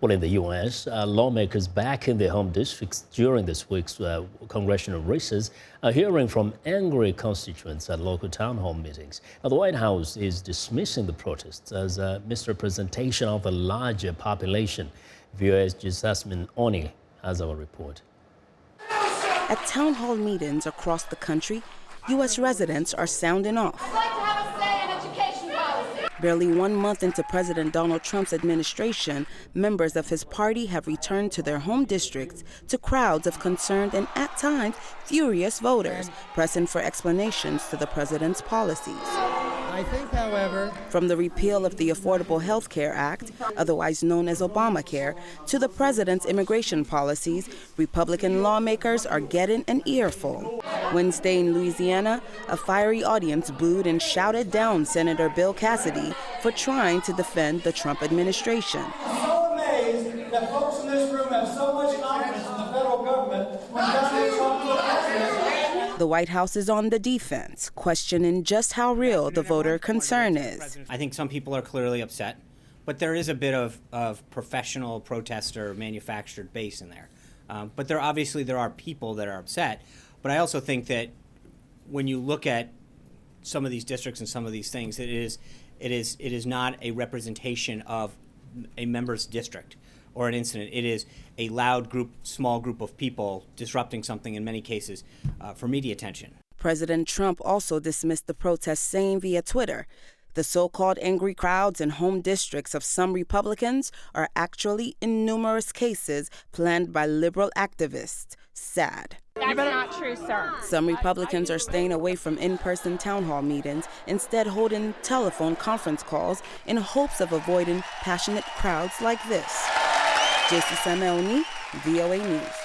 Well, in the U.S., lawmakers back in their home districts during this week's congressional races are hearing from angry constituents at local town hall meetings. Now, the White House is dismissing the protests as a misrepresentation of the larger population. VOA's Jesusemen has our report. At town hall meetings across the country, U.S. residents are sounding off. Barely 1 month into President Donald Trump's administration, members of his party have returned to their home districts to crowds of concerned and, at times, furious voters, pressing for explanations to the president's policies. I think, however, from the repeal of the Affordable Health Care Act, otherwise known as Obamacare, to the president's immigration policies, Republican lawmakers are getting an earful. Wednesday in Louisiana, a fiery audience booed and shouted down Senator Bill Cassidy for trying to defend the Trump administration. I'm so amazed that folks in this room have so much confidence in the federal government when Donald Trump was president. The White House is on the defense, questioning just how real the voter concern is. I think some people are clearly upset, but there is a bit of professional protester manufactured base in there. But there are people that are upset. But I also think that when you look at some of these districts and some of these things, it is not a representation of a member's district or an incident. It is a loud group, small group of people disrupting something in many cases for media attention. President Trump also dismissed the protests, saying via Twitter, the so-called angry crowds in home districts of some Republicans are actually, in numerous cases, planned by liberal activists. Sad. That's not true, sir. Some Republicans are staying away from in-person town hall meetings, instead holding telephone conference calls in hopes of avoiding passionate crowds like this. Jesusemen, VOA News.